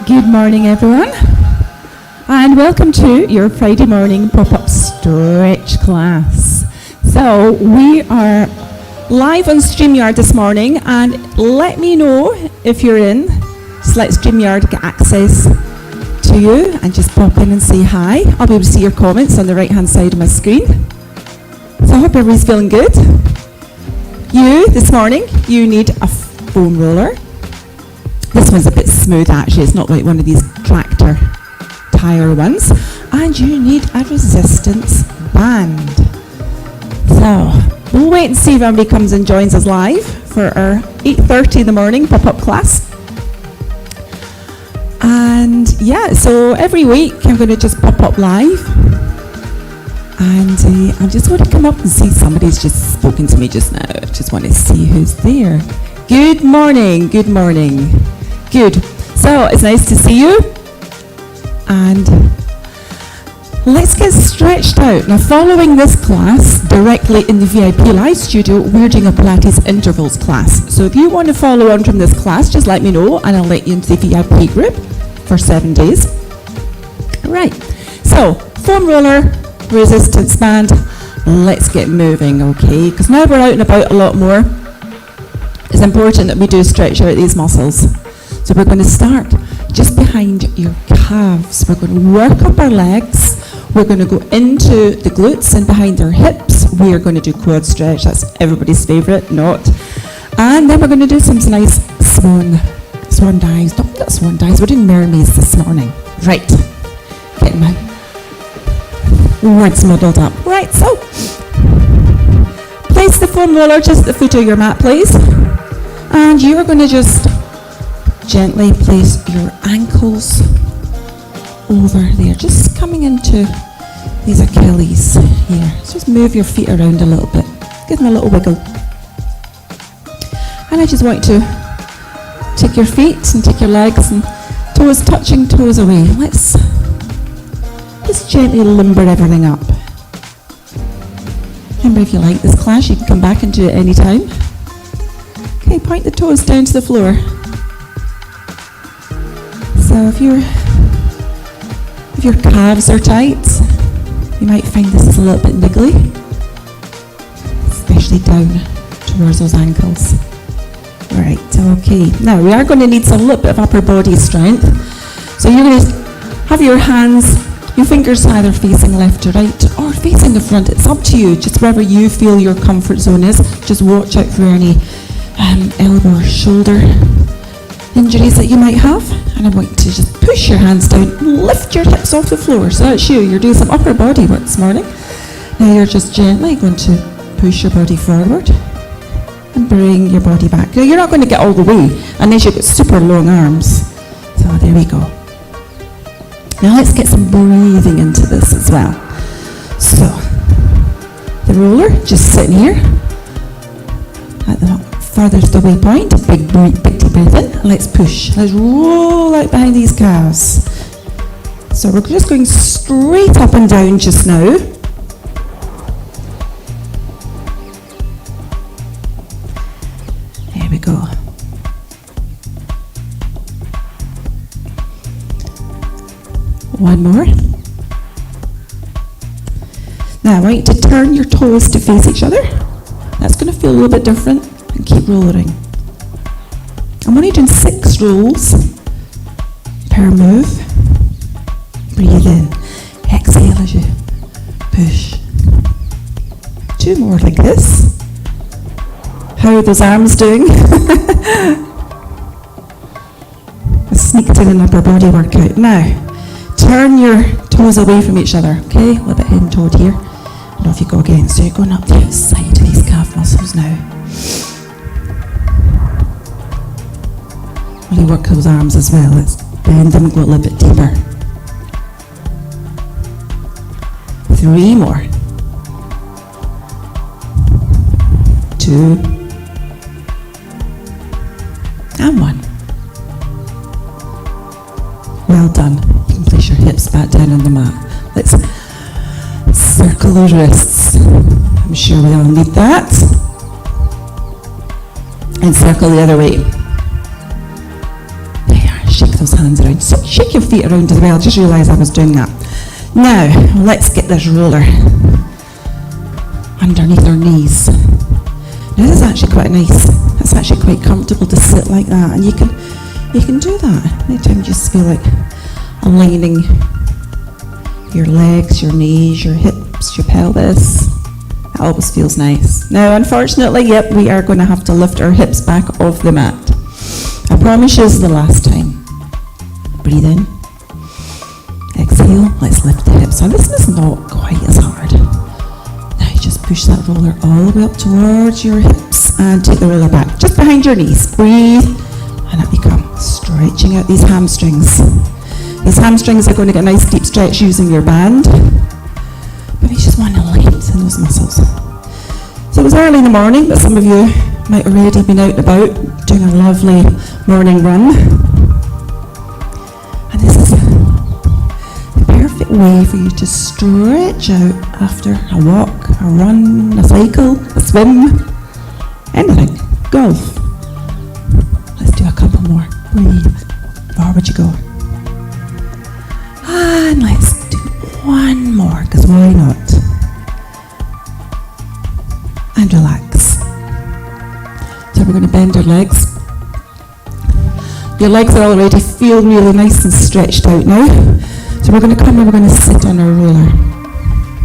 Good morning, everyone, and welcome to your Friday morning pop-up stretch class. So we are live on StreamYard this morning, and let me know if you're in. Just let StreamYard get access to you and just pop in and say hi. I'll be able to see your comments on the right-hand side of my screen. So I hope everybody's feeling good. You, this morning, you need a foam roller. This one's a bit smooth actually, it's not like one of these tractor tire ones. And you need a resistance band. So, we'll wait and see if everybody comes and joins us live for our 8:30 in the morning pop-up class. And yeah, so every week I'm going to just pop up live. And I just want to come up and see somebody's just spoken to me just now. I just want to see who's there. Good morning, good morning. Good. So it's nice to see you. And let's get stretched out. Now, following this class, directly in the VIP Live Studio, we're doing a Pilates intervals class. So if you want to follow on from this class, just let me know and I'll let you into the VIP group for 7 days. Right. So, foam roller, resistance band. Let's get moving, okay? Because now we're out and about a lot more. It's important that we do stretch out these muscles. So we're going to start just behind your calves. We're going to work up our legs. We're going to go into the glutes and behind our hips. We are going to do quad stretch. That's everybody's favourite, not. And then we're going to do some nice swan dives. Not swan dives, we're doing mermaids this morning. Right. Getting my words muddled up. Right, so place the foam roller just at the foot of your mat, please. And you're going to just gently place your ankles over there, just coming into these Achilles here. So just move your feet around a little bit, give them a little wiggle. And I just want you to take your feet and take your legs and toes touching, toes away. Let's just gently limber everything up. Remember, if you like this class, you can come back and do it anytime. Okay, point the toes down to the floor. So if your calves are tight, you might find this is a little bit niggly, especially down towards those ankles. Right, okay. Now we are going to need a little bit of upper body strength. So you're going to have your hands, your fingers either facing left or right or facing the front. It's up to you, just wherever you feel your comfort zone is. Just watch out for any elbow or shoulder injuries that you might have. And I want you to just push your hands down, lift your hips off the floor. So that's you, you're doing some upper body work this morning. Now you're just gently going to push your body forward and bring your body back. Now you're not going to get all the way unless you've got super long arms. So there we go. Now let's get some breathing into this as well. So, the roller, just sitting here at the furthest away point, big deep breath in. Let's push. Let's roll out behind these calves. So we're just going straight up and down just now. There we go. One more. Now I want you to turn your toes to face each other. That's going to feel a little bit different. And keep rolling. I'm only doing 6 rolls per move. Breathe in. Exhale as you push. 2 more like this. How are those arms doing? I sneaked in an upper body workout. Now, turn your toes away from each other. Okay, a little bit in-toed here. And off you go again. So you're going up the outside of these calf muscles now. Really work those arms as well. Let's bend them, go a little bit deeper. 3 more. 2. And 1. Well done. You can place your hips back down on the mat. Let's circle those wrists. I'm sure we all need that. And circle the other way. There, shake those hands around. So shake your feet around as well. I just realised I was doing that. Now, let's get this roller underneath our knees. Now this is actually quite nice. It's actually quite comfortable to sit like that, and you can do that. Anytime you just feel like aligning your legs, your knees, your hips, your pelvis. It always feels nice. Now, unfortunately, yep, we are going to have to lift our hips back off the mat. I promise you this is the last time. Breathe in. Exhale. Let's lift the hips. Now, this is not quite as hard. Now, you just push that roller all the way up towards your hips and take the roller back, just behind your knees. Breathe, and up you come. Stretching out these hamstrings. These hamstrings are going to get a nice deep stretch using your band. But you just want to lengthen those muscles. So it was early in the morning, but some of you might already have been out and about doing a lovely morning run. And this is the perfect way for you to stretch out after a walk, a run, a cycle, a swim, anything. Golf. Let's do a couple more. Breathe. Forward you go. And let's do one more, because why not? And relax. So we're going to bend our legs. Your legs are already feel really nice and stretched out now. So we're going to come and we're going to sit on our roller.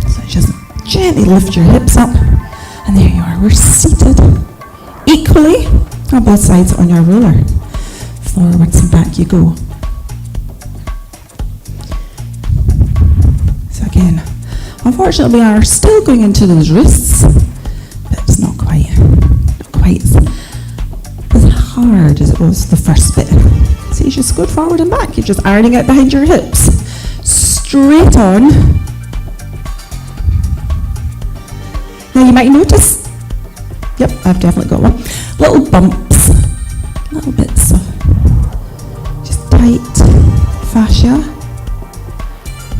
So just gently lift your hips up. And there you are. We're seated equally on both sides on your roller. Forwards and back you go. Again, unfortunately, we are still going into those wrists, but it's not quite as hard as it was the first bit. So you just go forward and back. You're just ironing out behind your hips. Straight on. Now you might notice, yep, I've definitely got one, little bumps, little bits of just tight fascia.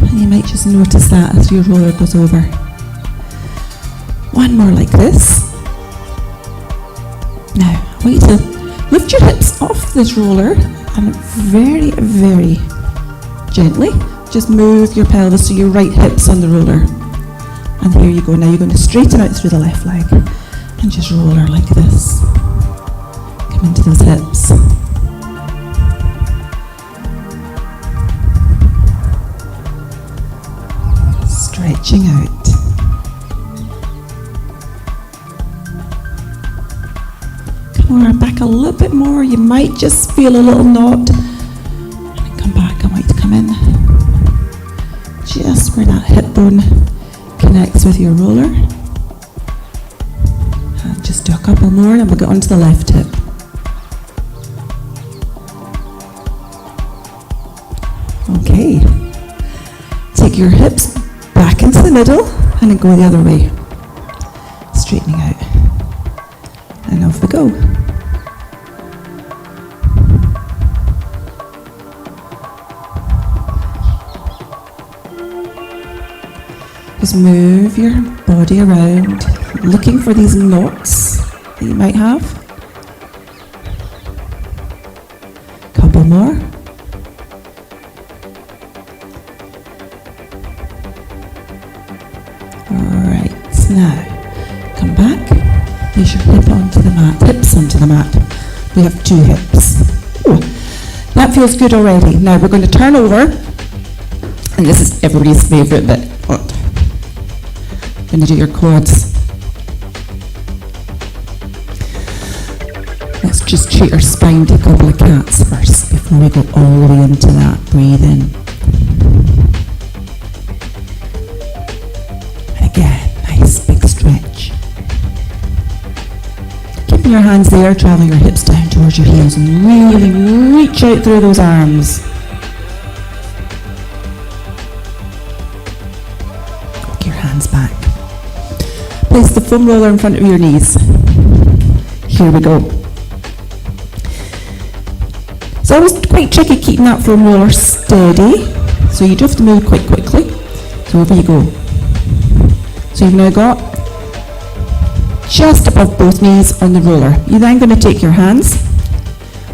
And you might just notice that as your roller goes over. One more like this. Now, I want you to lift your hips off this roller and very, very gently just move your pelvis so your right hip's on the roller. And here you go. Now you're going to straighten out through the left leg and just roller like this. Come into those hips. Stretching out. Come on, back a little bit more. You might just feel a little knot. And then come back. I want you to come in. Just where that hip bone connects with your roller. And just do a couple more and we'll get onto the left hip. Okay. Take your hips back into the middle and then go the other way. Straightening out. And off we go. Just move your body around, looking for these knots that you might have. Couple more. Alright, now come back. Place your hip onto the mat, hips onto the mat. We have two hips. Ooh, that feels good already. Now we're going to turn over, and this is everybody's favourite bit. Going to do your quads. Let's just treat our spine to a couple of cats first before we go all the way into that. Breathe in. And again, nice big stretch. Keeping your hands there, travel your hips down towards your heels and really reach out through those arms. Walk your hands back. Place the foam roller in front of your knees. Here we go. It's always quite tricky keeping that foam roller steady, so you do have to move quite quickly. So over you go. So you've now got just above both knees on the roller. You're then going to take your hands,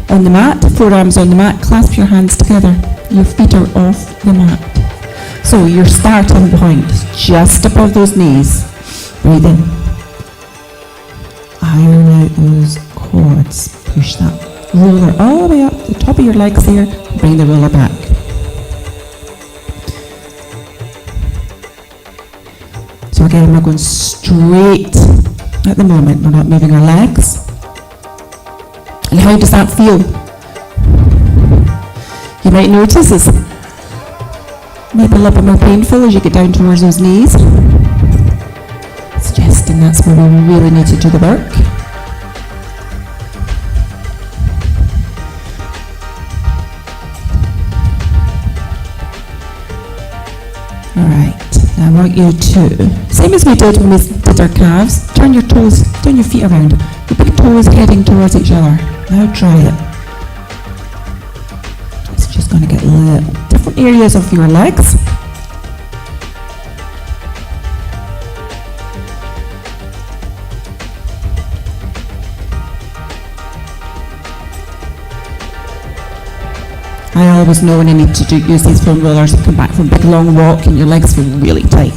on the mat, forearms on the mat, clasp your hands together. Your feet are off the mat. So your starting point is just above those knees. Breathe in. Iron out those quads. Push that roller all the way up the top of your legs there. Bring the roller back. So again, we're going straight at the moment. We're not moving our legs. And how does that feel? You might notice it's maybe a little bit more painful as you get down towards those knees. Suggesting that's where we really need to do the work. Alright, now I want you to, same as we did when we did our calves, turn your toes, turn your feet around. The big toes heading towards each other. Now try it. It's just going to get different areas of your legs. I always know when I need to use these foam rollers and come back from a big long walk and your legs feel really tight.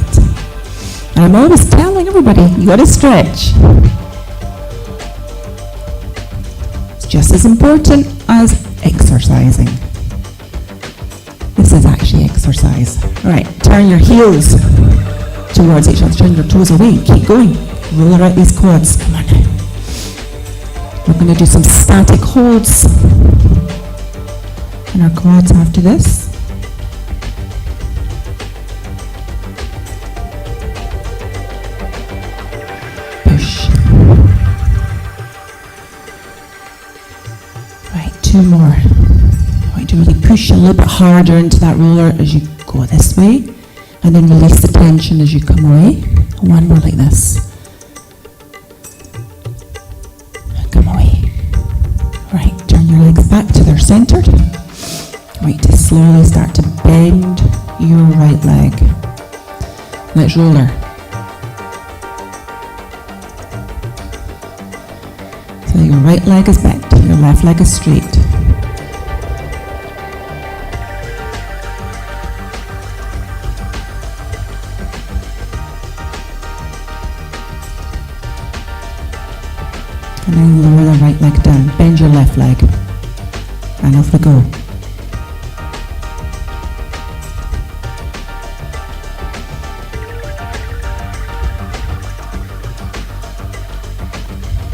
And I'm always telling everybody, you got to stretch. It's just as important as exercising. This is actually exercise. Right, turn your heels towards each other, turn your toes away, keep going. Roll out these quads, come on now. We're going to do some static holds in our quads after this. Push. Right, two more. I want you to really push a little bit harder into that roller as you go this way, and then release the tension as you come away. One more like this. And come away. Right, turn your legs back to their centered. Right, to slowly start to bend your right leg. Let's roller. So your right leg is bent, your left leg is straight. And then lower the right leg down, bend your left leg. And off we go.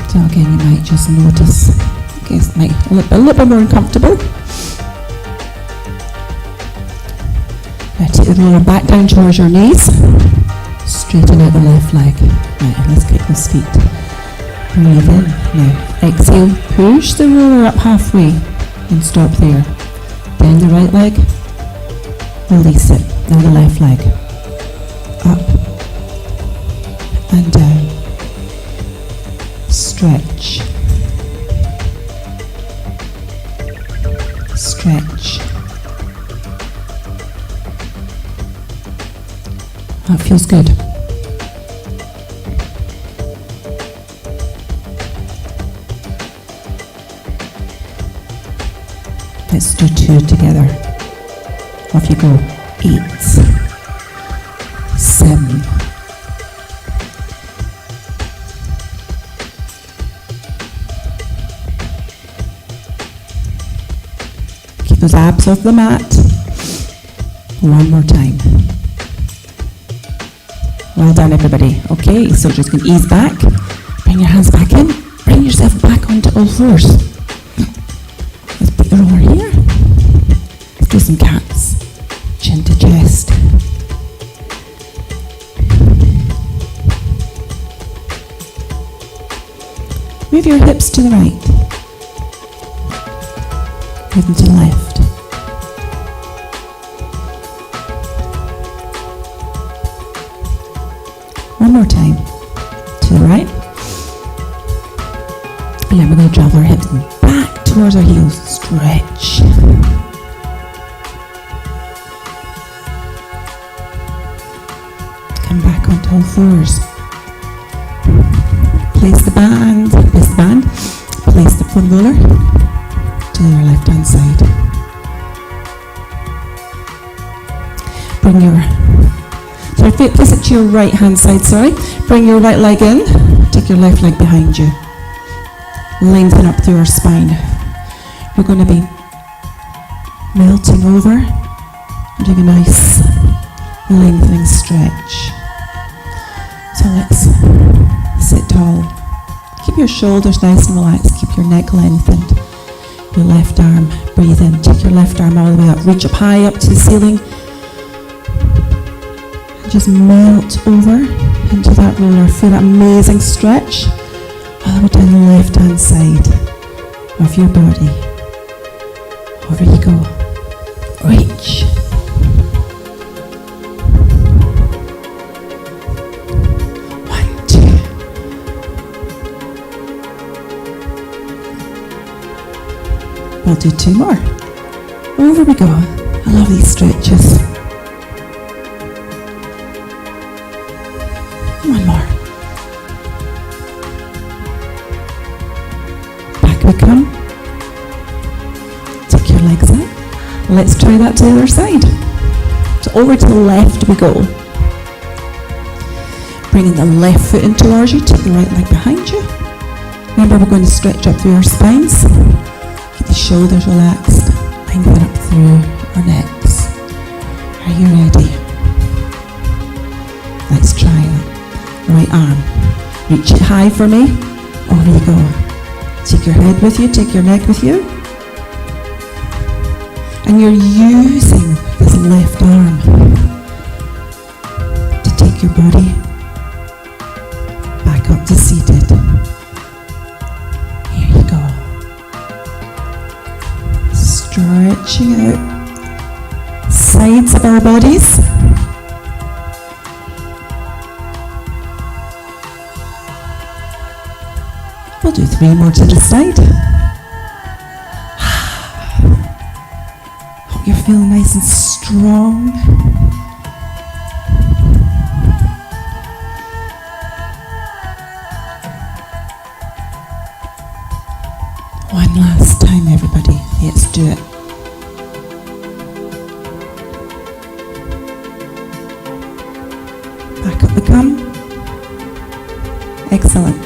So again, you might just notice, okay, it's like a little bit more uncomfortable. Now take the roller back down towards your knees. Straighten out the left leg. Right, let's get those feet. Breathe in. Now exhale, push the roller up halfway and stop there. Bend the right leg, release it. Now the left leg. Up and down. Stretch. Stretch. That feels good. Let's do two together. Off you go. 8, 7, 8. Those abs off the mat. One more time. Well done, everybody. Okay, so just going to ease back. Bring your hands back in. Bring yourself back onto all fours. Let's put the roller here. Let's do some cats. Chin to chest. Move your hips to the right. Move them to the left. One more time. To the right. And then we're going to drop our hips back towards our heels. Stretch. Come back onto all fours. Place the band. Place the foam roller. to your left hand side. Bring your, place it to your right hand side, sorry. Bring your right leg in, take your left leg behind you. Lengthen up through our spine. We're going to be melting over, doing a nice lengthening stretch. So let's sit tall. Keep your shoulders nice and relaxed. Keep your neck lengthened. Your left arm, breathe in. Take your left arm all the way up. Reach up high up to the ceiling. And just melt over into that roller. Feel that amazing stretch all the way down the left hand side of your body. Over you go. Reach. We'll do 2 more. Over we go. I love these stretches. 1 more. Back we come. Take your legs out. Let's try that to the other side. So over to the left we go. Bringing the left foot in towards you. Take the right leg behind you. Remember, we're going to stretch up through our spines. Keep the shoulders relaxed, lengthen up through our necks. Are you ready? Let's try it. Right arm. Reach it high for me. Over you go. Take your head with you, take your neck with you. And you're using this left arm to take your body back up to seated. Stretching out sides of our bodies. We'll do 3 more to the side. Hope you're feeling nice and strong. One last time, everybody. Let's do it. Back up we come. Excellent.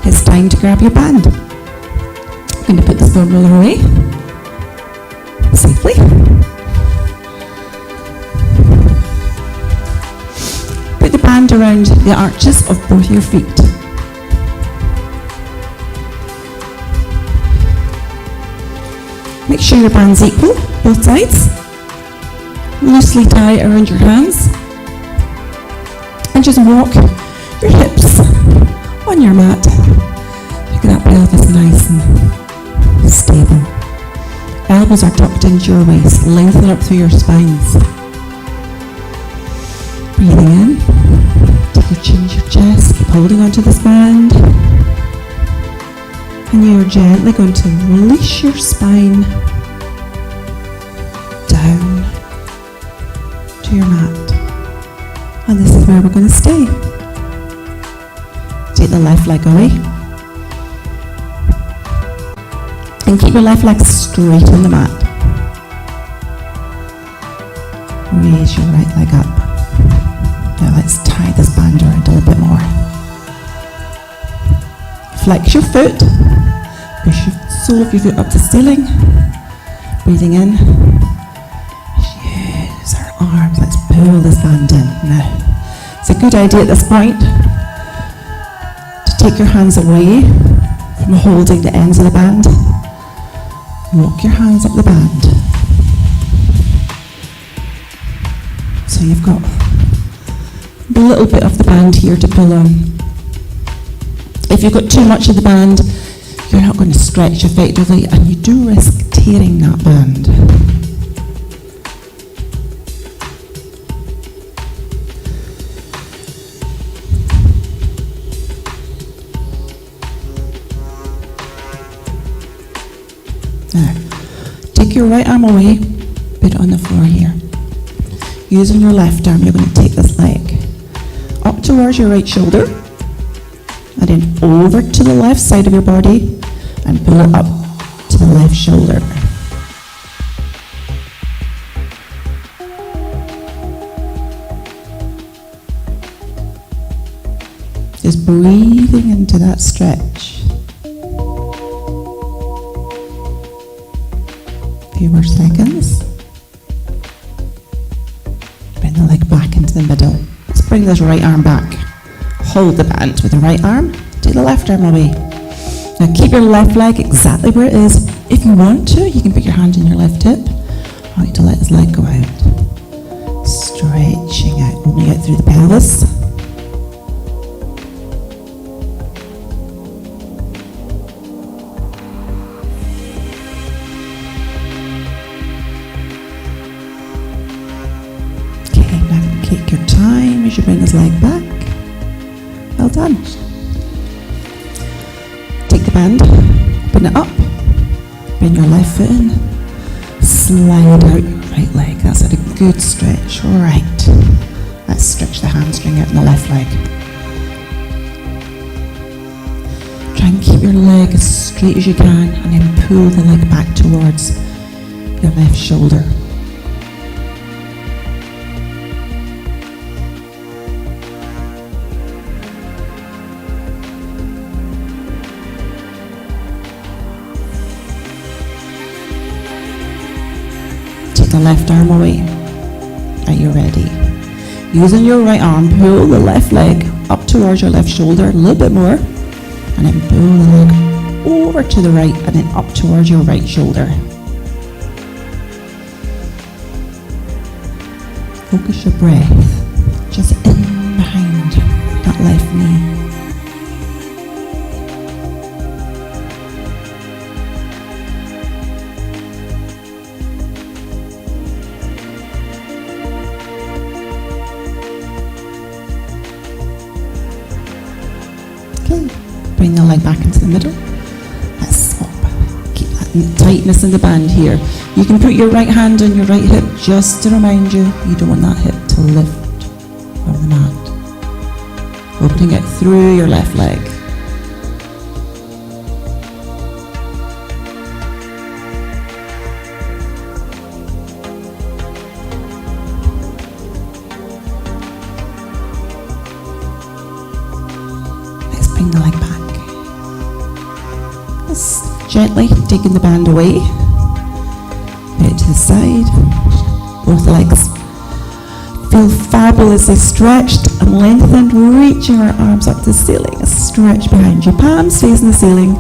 It's time to grab your band. I'm going to put this foam roller away safely. Put the band around the arches of both your feet. Make sure your band's equal, both sides. Loosely tie around your hands. And just walk your hips on your mat. Make that pelvis nice and stable. Elbows are tucked into your waist. Lengthen up through your spines. Breathing in. Take your chin to your chest. Keep holding onto this band. And you're gently going to release your spine down to your mat. And this is where we're going to stay. Take the left leg away. And keep your left leg straight on the mat. Raise your right leg up. Now let's tie this band around a little bit more. Flex your foot. Push your sole of your foot up to the ceiling. Breathing in. Use our arms. Let's pull this band in. Now, it's a good idea at this point to take your hands away from holding the ends of the band. Walk your hands up the band. So you've got a little bit of the band here to pull on. If you've got too much of the band, you're not going to stretch effectively, and you do risk tearing that band. Now, take your right arm away, put it on the floor here. Using your left arm, you're going to take this leg up towards your right shoulder, and then over to the left side of your body and pull it up to the left shoulder. Just breathing into that stretch. A few more seconds. Bring the leg back into the middle. Let's bring this right arm back. Hold the band with the right arm. Take the left arm away. Now keep your left leg exactly where it is. If you want to, you can put your hand on your left hip. I want you to let this leg go out. Stretching out, opening out through the pelvis. Take your time as you bring his leg back. Well done. Take the band, open it up, bring your left foot in, slide out your right leg. That's a good stretch. All right. Let's stretch the hamstring out in the left leg. Try and keep your leg as straight as you can and then pull the leg back towards your left shoulder. The left arm away. Are you ready? Using your right arm, pull the left leg up towards your left shoulder a little bit more, and then pull the leg over to the right and then up towards your right shoulder. Focus your breath just in behind that left knee. Bring the leg back into the middle. Let's swap. Keep that tightness in the band here. You can put your right hand on your right hip just to remind you don't want that hip to lift from the mat. Opening it through your left leg. Let's bring the leg back. Gently taking the band away, put it to the side, both legs feel fabulously stretched and lengthened, reaching our arms up to the ceiling, stretch behind you, palms facing the ceiling,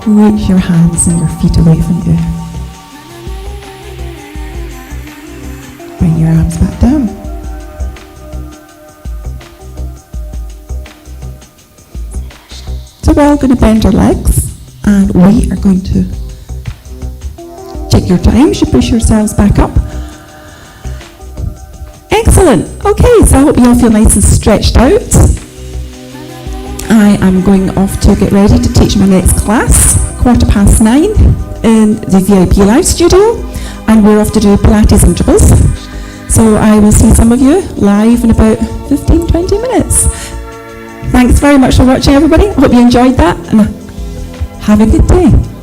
reach your hands and your feet away from you, bring your arms back down. So we're all going to bend our legs. And we are going to take your time. You should push yourselves back up. Excellent. Okay, so I hope you all feel nice and stretched out. I am going off to get ready to teach my next class, 9:15 in the VIP Live studio. And we're off to do Pilates intervals. So I will see some of you live in about 15-20 minutes. Thanks very much for watching, everybody. I hope you enjoyed that. And have a good day.